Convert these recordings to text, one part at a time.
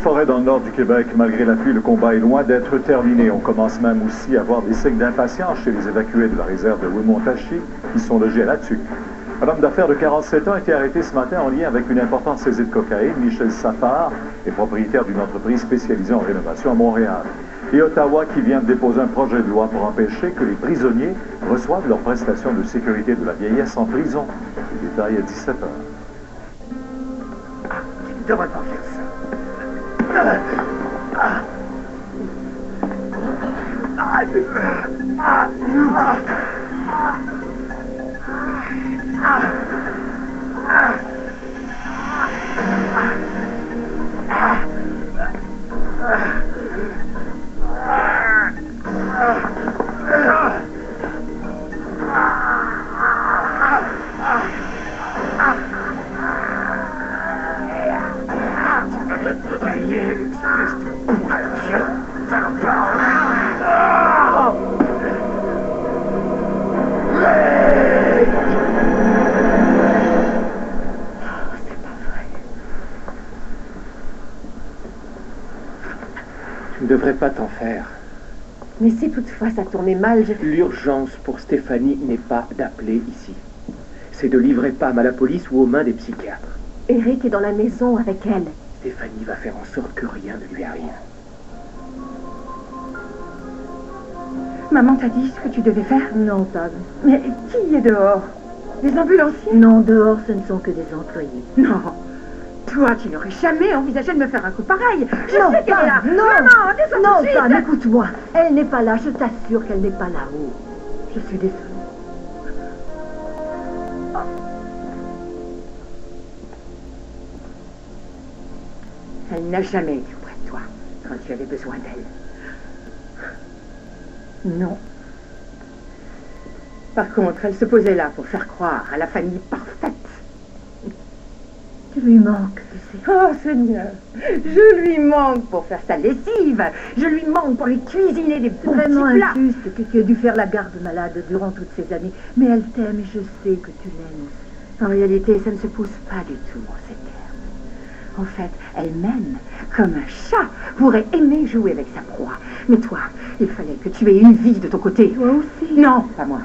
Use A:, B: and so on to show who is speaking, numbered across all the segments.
A: forêts dans le nord du Québec. Malgré la pluie, le combat est loin d'être terminé. On commence même aussi à voir des signes d'impatience chez les évacués de la réserve de Wimontashi qui sont logés à là-dessus. Un homme d'affaires de 47 ans a été arrêté ce matin en lien avec une importante saisie de cocaïne. Michel Safar est propriétaire d'une entreprise spécialisée en rénovation à Montréal. Et Ottawa qui vient de déposer un projet de loi pour empêcher que les prisonniers reçoivent leurs prestations de sécurité de la vieillesse en prison. Les détails à 17 h.
B: Tu ne devrais pas faire ça.
C: Tu ne devrais pas t'en faire.
D: Mais si toutefois ça tournait mal,
C: L'urgence pour Stéphanie n'est pas d'appeler ici. C'est de livrer Pam à la police ou aux mains des psychiatres.
D: Eric est dans la maison avec elle.
C: Stéphanie va faire en sorte que rien ne lui arrive.
E: Maman t'a dit ce que tu devais faire?
D: Non, Pam.
E: Mais qui est dehors? Les ambulanciers?
D: Non, dehors, ce ne sont que des employés.
E: Non. Toi, tu n'aurais jamais envisagé de me faire un coup pareil. Je
D: Non,
E: sais qu'elle est là.
D: Pam, non.
E: Maman, descends
D: Non,
E: tout de suite.
D: Pam, écoute-moi. Elle n'est pas là, je t'assure qu'elle n'est pas là-haut. Je suis désolée.
E: Elle n'a jamais été auprès de toi quand tu avais besoin d'elle. Non. Par contre, elle se posait là pour faire croire à la famille parfaite.
D: Tu lui manques, tu sais.
E: Oh Seigneur, je lui manque pour faire sa lessive. Je lui manque pour lui cuisiner des bons
D: Vraiment
E: petits plats.
D: injuste que tu aies dû faire la garde malade durant toutes ces années. Mais elle t'aime et je sais que tu l'aimes aussi.
E: En réalité, ça ne se pousse pas du tout en ces termes. En fait, elle m'aime comme un chat pourrait aimer jouer avec sa proie. Mais toi, il fallait que tu aies une vie de ton côté.
D: Toi aussi.
E: Non, pas moi.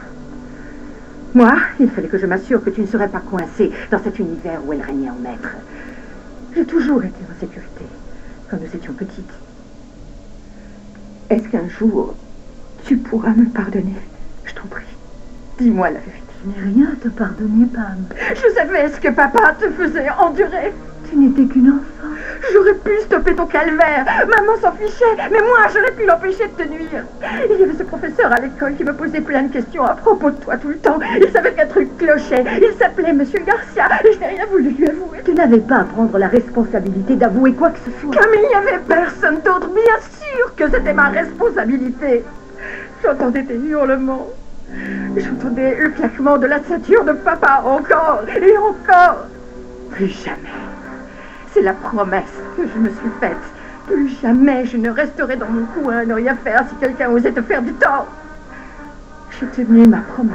E: Moi, il fallait que je m'assure que tu ne serais pas coincée dans cet univers où elle régnait en maître. J'ai toujours été en sécurité quand nous étions petites. Est-ce qu'un jour, tu pourras me pardonner? Je t'en prie, dis-moi la vérité.
D: Je n'ai rien à te pardonner, Pam.
E: Je savais ce que papa te faisait endurer.
D: Tu n'étais qu'une enfant.
E: J'aurais pu stopper ton calvaire. Maman s'en fichait, mais moi, j'aurais pu l'empêcher de te nuire. Il y avait ce professeur à l'école qui me posait plein de questions à propos de toi tout le temps. Il savait qu'un truc clochait. Il s'appelait Monsieur Garcia. Je n'ai rien voulu lui avouer.
D: Tu n'avais pas à prendre la responsabilité d'avouer quoi que ce soit.
E: Comme il n'y avait personne d'autre, bien sûr que c'était ma responsabilité. J'entendais tes hurlements. J'entendais le claquement de la ceinture de papa encore et encore. Plus jamais. C'est la promesse que je me suis faite. Plus jamais je ne resterai dans mon coin à ne rien faire si quelqu'un osait te faire du tort. J'ai tenu ma promesse.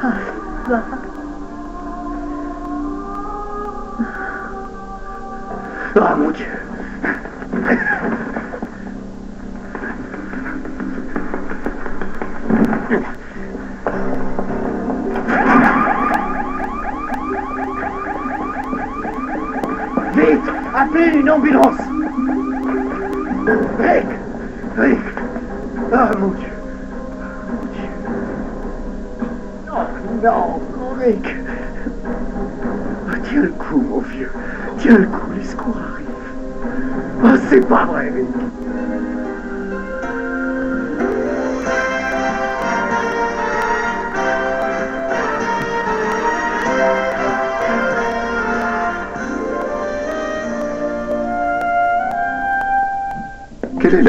D: Oh, papa.
C: Ah, mon Dieu! Vite! Appelez une ambulance! Rick! Rick! Ah, mon Dieu! Mon Dieu! Non, non, Rick! Oh, tiens le coup, mon vieux! Tiens le coup, les secours arrivent! Oh, c'est pas vrai, Rick!